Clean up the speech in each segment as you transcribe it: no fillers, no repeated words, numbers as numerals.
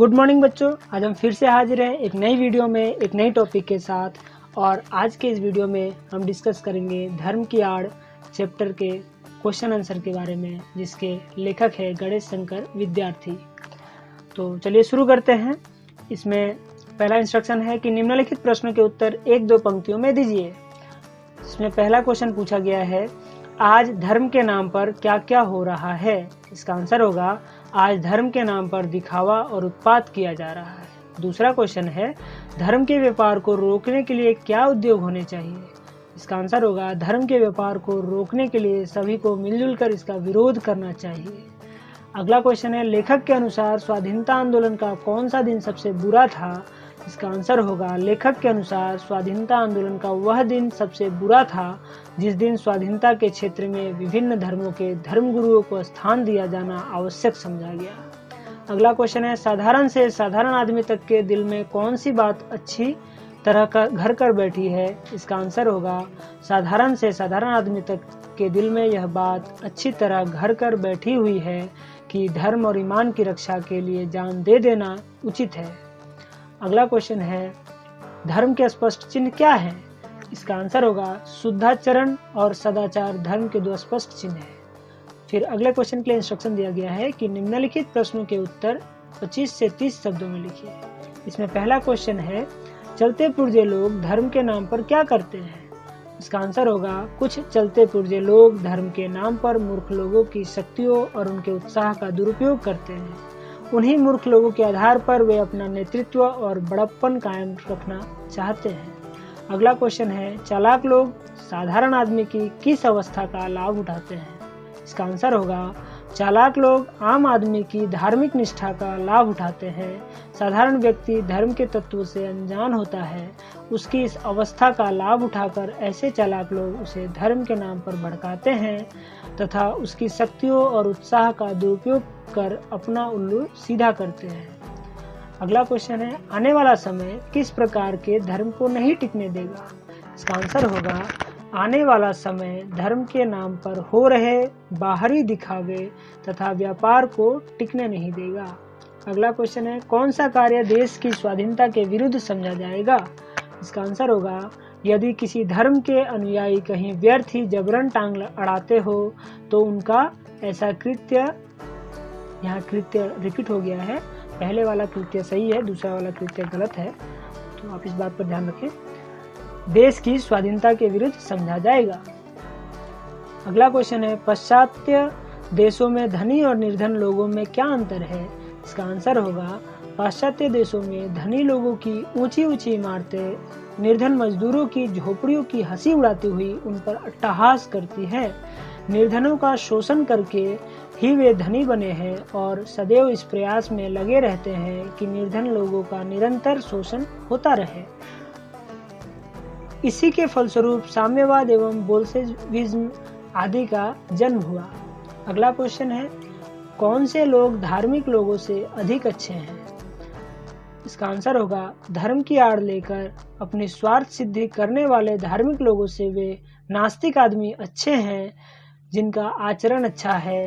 Good morning बच्चों, आज हम फिर से हाजिर हैं एक नई वीडियो में एक नई टॉपिक के साथ। और आज के इस वीडियो में हम डिस्कस करेंगे धर्म की आड़ चैप्टर के क्वेश्चन आंसर के बारे में, जिसके लेखक है गणेश शंकर विद्यार्थी। तो चलिए शुरू करते हैं। इसमें पहला इंस्ट्रक्शन है कि निम्नलिखित प्रश्नों के उत्तर 1-2 पंक्तियों में दीजिए। इसमें पहला क्वेश्चन पूछा गया है, आज धर्म के नाम पर क्या क्या हो रहा है। इसका आंसर होगा, आज धर्म के नाम पर दिखावा और उत्पात किया जा रहा है। दूसरा क्वेश्चन है, धर्म के व्यापार को रोकने के लिए क्या उद्योग होने चाहिए। इसका आंसर होगा, धर्म के व्यापार को रोकने के लिए सभी को मिलजुल कर इसका विरोध करना चाहिए। अगला क्वेश्चन है, लेखक के अनुसार स्वाधीनता आंदोलन का कौन सा दिन सबसे बुरा था। इसका आंसर होगा, लेखक के अनुसार स्वाधीनता आंदोलन का वह दिन सबसे बुरा था जिस दिन स्वाधीनता के क्षेत्र में विभिन्न धर्मों के धर्मगुरुओं को स्थान दिया जाना आवश्यक समझा गया। अगला क्वेश्चन है, साधारण से साधारण आदमी तक के दिल में कौन सी बात अच्छी तरह का घर कर बैठी है। इसका आंसर होगा, साधारण से साधारण आदमी तक के दिल में यह बात अच्छी तरह घर कर बैठी हुई है कि धर्म और ईमान की रक्षा के लिए जान दे देना उचित है। अगला क्वेश्चन है, धर्म के स्पष्ट चिन्ह क्या है। इसका आंसर होगा, शुद्धाचरण और सदाचार धर्म के 2 स्पष्ट चिन्ह हैं। फिर अगले क्वेश्चन के लिए इंस्ट्रक्शन दिया गया है कि निम्नलिखित प्रश्नों के उत्तर 25 से 30 शब्दों में लिखिए। इसमें पहला क्वेश्चन है, चलते पुर्जे लोग धर्म के नाम पर क्या करते हैं। इसका आंसर होगा, कुछ चलते पुर्जे लोग धर्म के नाम पर मूर्ख लोगों की शक्तियों और उनके उत्साह का दुरुपयोग करते हैं। उन्हीं मूर्ख लोगों के आधार पर वे अपना नेतृत्व और बड़प्पन कायम रखना चाहते हैं। अगला क्वेश्चन है, चालाक लोग साधारण आदमी की किस अवस्था का लाभ उठाते हैं। इसका आंसर होगा, चालाक लोग आम आदमी की धार्मिक निष्ठा का लाभ उठाते हैं। साधारण व्यक्ति धर्म के तत्वों से अनजान होता है, उसकी इस अवस्था का लाभ उठाकर ऐसे चालाक लोग उसे धर्म के नाम पर भड़काते हैं तथा उसकी शक्तियों और उत्साह का दुरुपयोग कर अपना उल्लू सीधा करते हैं। अगला क्वेश्चन है, आने वाला समय किस प्रकार के धर्म को नहीं टिकने देगा। इसका आंसर होगा, आने वाला समय धर्म के नाम पर हो रहे बाहरी दिखावे तथा व्यापार को टिकने नहीं देगा। अगला क्वेश्चन है, कौन सा कार्य देश की स्वाधीनता के विरुद्ध समझा जाएगा। इसका आंसर होगा, यदि किसी धर्म के अनुयायी कहीं व्यर्थ ही जबरन टांग अड़ाते हो तो उनका ऐसा कृत्य, यहाँ कृत्य रिपीट हो गया है, पहले वाला कृत्य सही है, दूसरा वाला कृत्य गलत है, तो आप इस बात पर ध्यान रखें, देश की स्वाधीनता के विरुद्ध समझा जाएगा। अगला क्वेश्चन है, पाश्चात्य देशों में धनी और निर्धन लोगों में क्या अंतर है। इसका आंसर होगा, पाश्चात्य देशों में धनी लोगों की ऊंची ऊंची इमारतें निर्धन मजदूरों की झोपड़ियों की हंसी उड़ाती हुई उन पर अट्टहास करती है। निर्धनों का शोषण करके ही वे धनी बने हैं और सदैव इस प्रयास में लगे रहते हैं कि निर्धन लोगों का निरंतर शोषण होता रहे। इसी के फलस्वरूप साम्यवाद एवं बोल्शेविज्म आदि का जन्म हुआ। अगला क्वेश्चन है, कौन से लोग धार्मिक लोगों से अधिक अच्छे हैं। इसका आंसर होगा, धर्म की आड़ लेकर अपनी स्वार्थ सिद्धि करने वाले धार्मिक लोगों से वे नास्तिक आदमी अच्छे हैं जिनका आचरण अच्छा है,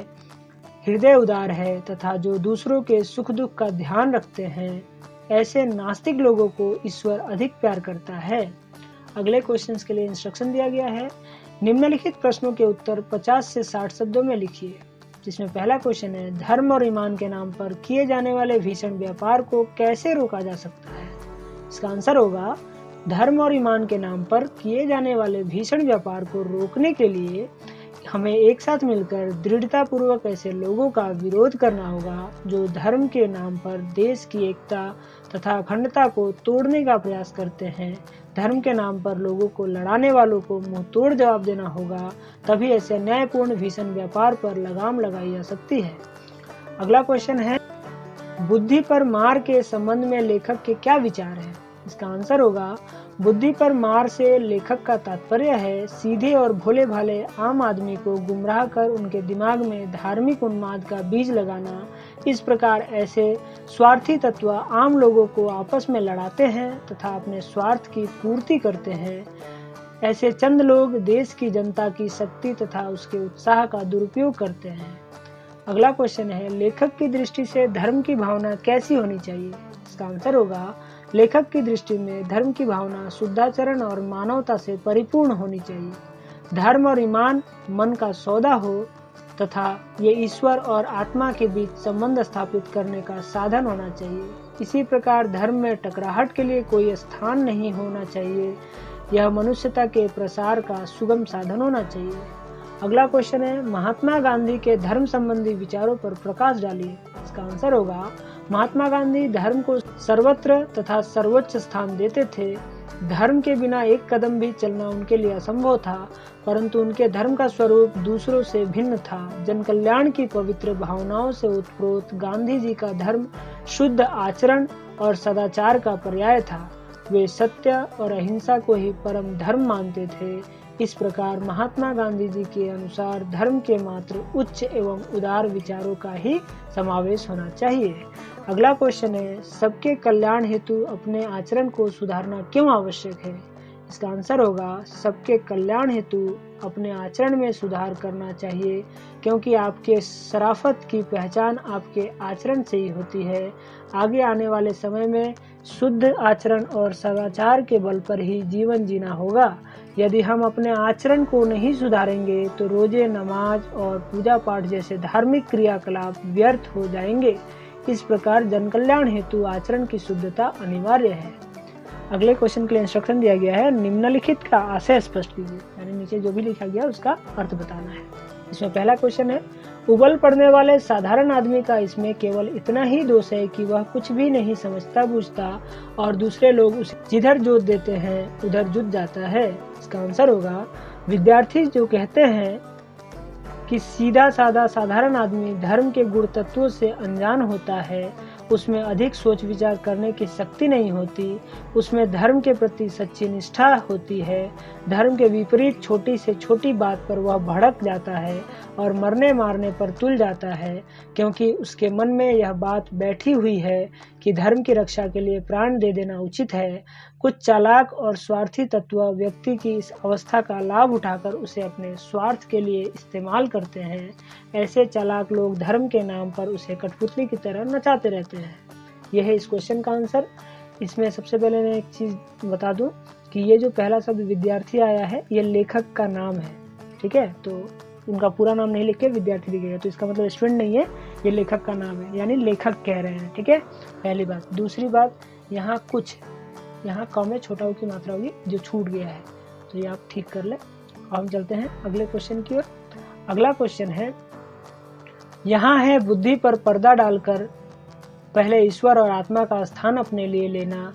हृदय उदार है तथा जो दूसरों के सुख दुख का ध्यान रखते हैं। ऐसे नास्तिक लोगों को ईश्वर अधिक प्यार करता है। अगले क्वेश्चंस के लिए इंस्ट्रक्शन दिया गया है, निम्नलिखित प्रश्नों के उत्तर 50 से 60 शब्दों में लिखिए। जिसमें पहला क्वेश्चन है, धर्म और ईमान के नाम पर किए जाने वाले भीषण व्यापार को कैसे रोका जा सकता है। इसका आंसर होगा, धर्म और ईमान के नाम पर किए जाने वाले भीषण व्यापार को रोकने के लिए हमें एक साथ मिलकर दृढ़ता पूर्वक ऐसे लोगों का विरोध करना होगा जो धर्म के नाम पर देश की एकता तथा अखंडता को तोड़ने का प्रयास करते हैं। धर्म के नाम पर लोगों को लड़ाने वालों को मुंह तोड़ जवाब देना होगा, तभी ऐसे न्यायपूर्ण भीषण व्यापार पर लगाम लगाई जा सकती है। अगला क्वेश्चन है, बुद्धि पर मार के संबंध में लेखक के क्या विचार हैं। इसका आंसर होगा, बुद्धि पर मार से लेखक का तात्पर्य है सीधे और भोले भाले आम आदमी को गुमराह कर उनके दिमाग में धार्मिक उन्माद का बीज लगाना। इस प्रकार ऐसे स्वार्थी तत्व आम लोगों को आपस में लड़ाते हैं तथा अपने स्वार्थ की पूर्ति करते हैं। ऐसे चंद लोग देश की जनता की शक्ति तथा उसके उत्साह का दुरुपयोग करते हैं। अगला क्वेश्चन है, लेखक की दृष्टि से धर्म की भावना कैसी होनी चाहिए? इसका आंसर होगा, लेखक की दृष्टि में धर्म की भावना शुद्धाचरण और मानवता से परिपूर्ण होनी चाहिए। धर्म और ईमान मन का सौदा हो तथा ये ईश्वर और आत्मा के बीच संबंध स्थापित करने का साधन होना चाहिए। इसी प्रकार धर्म में टकराहट के लिए कोई स्थान नहीं होना चाहिए। यह मनुष्यता के प्रसार का सुगम साधन होना चाहिए। अगला क्वेश्चन है, महात्मा गांधी के धर्म संबंधी विचारों पर प्रकाश डालिए। इसका आंसर होगा, महात्मा गांधी धर्म को सर्वत्र तथा सर्वोच्च स्थान देते थे। धर्म के बिना एक कदम भी चलना उनके लिए असंभव था, परंतु उनके धर्म का स्वरूप दूसरों से भिन्न था। जन कल्याण की पवित्र भावनाओं से उत्प्रोत गांधी जी का धर्म शुद्ध आचरण और सदाचार का पर्याय था। वे सत्य और अहिंसा को ही परम धर्म मानते थे। इस प्रकार महात्मा गांधी जी के अनुसार धर्म के मात्र उच्च एवं उदार विचारों का ही समावेश होना चाहिए। अगला क्वेश्चन है, सबके कल्याण हेतु अपने आचरण को सुधारना क्यों आवश्यक है? इसका आंसर होगा, सबके कल्याण हेतु अपने आचरण में सुधार करना चाहिए, क्योंकि आपके शराफत की पहचान आपके आचरण से ही होती है। आगे आने वाले समय में शुद्ध आचरण और सदाचार के बल पर ही जीवन जीना होगा। यदि हम अपने आचरण को नहीं सुधारेंगे तो रोजे, नमाज और पूजा पाठ जैसे धार्मिक क्रियाकलाप व्यर्थ हो जाएंगे। इस प्रकार जन कल्याण हेतु आचरण की शुद्धता अनिवार्य है। अगले क्वेश्चन के लिए इंस्ट्रक्शन दिया गया है, निम्नलिखित का आशय स्पष्ट कीजिए, यानी नीचे जो भी लिखा गया उसका अर्थ बताना है। इसमें पहला क्वेश्चन है, उबल पड़ने वाले साधारण आदमी का इसमें केवल इतना ही दोष है कि वह कुछ भी नहीं समझता बूझता और दूसरे लोग उसे जिधर जोत देते हैं उधर जुट जाता है। इसका आंसर होगा, विद्यार्थी जो कहते हैं कि सीधा साधा साधारण आदमी धर्म के गुण तत्वों से अनजान होता है, उसमें अधिक सोच विचार करने की शक्ति नहीं होती, उसमें धर्म के प्रति सच्ची निष्ठा होती है। धर्म के विपरीत छोटी से छोटी बात पर वह भड़क जाता है और मरने मारने पर तुल जाता है, क्योंकि उसके मन में यह बात बैठी हुई है कि धर्म की रक्षा के लिए प्राण दे देना उचित है। कुछ चालाक और स्वार्थी तत्व व्यक्ति की इस अवस्था का लाभ उठाकर उसे अपने स्वार्थ के लिए इस्तेमाल करते हैं। ऐसे चालाक लोग धर्म के नाम पर उसे कठपुतली की तरह नचाते रहते हैं। यह है इस क्वेश्चन का आंसर। इसमें सबसे पहले मैं एक चीज बता दूं कि ये जो पहला शब्द विद्यार्थी आया है ये लेखक का नाम है, ठीक है, तो उनका पूरा नाम नहीं लिख के विद्यार्थी लिखेगा, तो इसका मतलब स्टूडेंट नहीं है, ये लेखक का नाम है, यानी लेखक कह रहे हैं, ठीक है, पहली बात। दूसरी बात, यहाँ कुछ, यहाँ कम में छोटा की मात्रा होगी जो छूट गया है, तो ये आप ठीक कर ले। अब हम चलते हैं अगले क्वेश्चन की ओर। अगला क्वेश्चन है, यहाँ है बुद्धि पर पर्दा डालकर पहले ईश्वर और आत्मा का स्थान अपने लिए लेना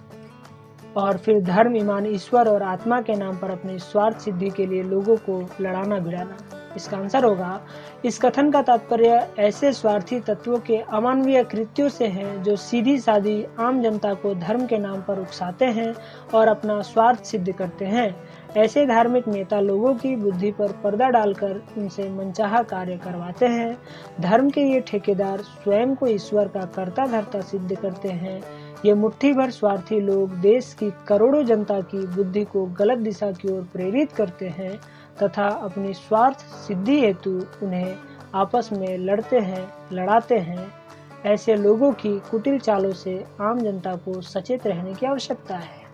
और फिर धर्म, ईमान, ईश्वर और आत्मा के नाम पर अपनी स्वार्थ सिद्धि के लिए लोगों को लड़ाना भिड़ाना। इसका आंसर होगा, इस कथन का तात्पर्य ऐसे स्वार्थी तत्वों के अमानवीय कृत्यों से है जो सीधी सादी आम जनता को धर्म के नाम पर उकसाते हैं और अपना स्वार्थ सिद्ध करते हैं। ऐसे धार्मिक नेता लोगों की बुद्धि पर पर्दा डालकर उनसे मनचाहा कार्य करवाते हैं। धर्म के ये ठेकेदार स्वयं को ईश्वर का कर्ता धर्ता सिद्ध करते हैं। ये मुट्ठी भर स्वार्थी लोग देश की करोड़ों जनता की बुद्धि को गलत दिशा की ओर प्रेरित करते हैं तथा अपनी स्वार्थ सिद्धि हेतु उन्हें आपस में लड़ाते हैं। ऐसे लोगों की कुटिल चालों से आम जनता को सचेत रहने की आवश्यकता है।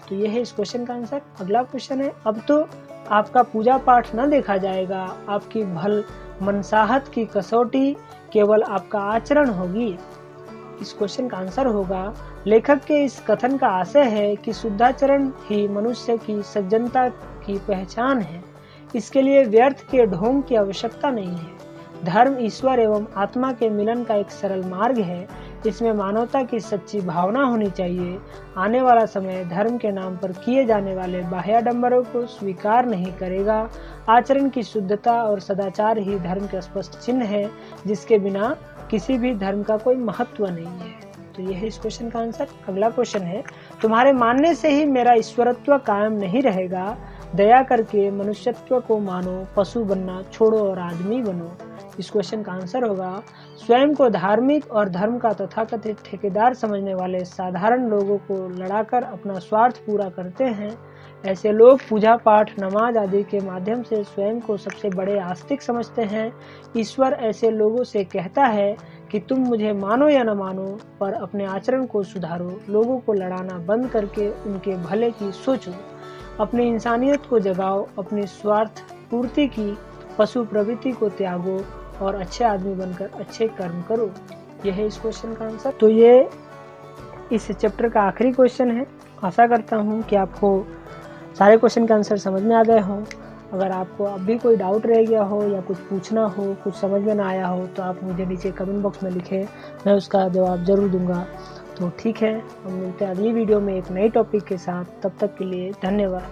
तो यह है इस क्वेश्चन का आंसर। अगला क्वेश्चन है, अब तो आपका पूजा पाठ न देखा जाएगा, आपकी भल मनसाहत की कसौटी केवल आपका आचरण होगी। इस क्वेश्चन का आंसर होगा, लेखक के इस कथन का आशय है कि शुद्धाचरण ही मनुष्य की सज्जनता की पहचान है। इसके लिए व्यर्थ के ढोंग की आवश्यकता नहीं है। धर्म ईश्वर एवं आत्मा के मिलन का एक सरल मार्ग है। इसमें मानवता की सच्ची भावना होनी चाहिए। आने वाला समय धर्म के नाम पर किए जाने वाले बाह्याडंबरों को स्वीकार नहीं करेगा। आचरण की शुद्धता और सदाचार ही धर्म के स्पष्ट चिन्ह है, जिसके बिना किसी भी धर्म का कोई महत्व नहीं है। तो यह है इस क्वेश्चन का आंसर। अगला क्वेश्चन है, तुम्हारे मानने से ही मेरा ईश्वरत्व कायम नहीं रहेगा। दया करके मनुष्यत्व को मानो, पशु बनना छोड़ो और आदमी बनो। इस क्वेश्चन का आंसर होगा, स्वयं को धार्मिक और धर्म का तथाकथित ठेकेदार समझने वाले साधारण लोगों को लड़ाकर अपना स्वार्थ पूरा करते हैं। ऐसे लोग पूजा पाठ, नमाज आदि के माध्यम से स्वयं को सबसे बड़े आस्तिक समझते हैं। ईश्वर ऐसे लोगों से कहता है कि तुम मुझे मानो या न मानो, पर अपने आचरण को सुधारो, लोगों को लड़ाना बंद करके उनके भले की सोचो, अपनी इंसानियत को जगाओ, अपनी स्वार्थ पूर्ति की पशु प्रवृत्ति को त्यागो और अच्छे आदमी बनकर अच्छे कर्म करो। यह है इस क्वेश्चन का आंसर। तो ये इस चैप्टर का आखिरी क्वेश्चन है। आशा करता हूँ कि आपको सारे क्वेश्चन का आंसर समझ में आ गए हों। अगर आपको अब भी कोई डाउट रह गया हो या कुछ पूछना हो, कुछ समझ में ना आया हो, तो आप मुझे नीचे कमेंट बॉक्स में लिखें, मैं उसका जवाब ज़रूर दूंगा। तो ठीक है, हम मिलते हैं अगली वीडियो में एक नई टॉपिक के साथ। तब तक के लिए धन्यवाद।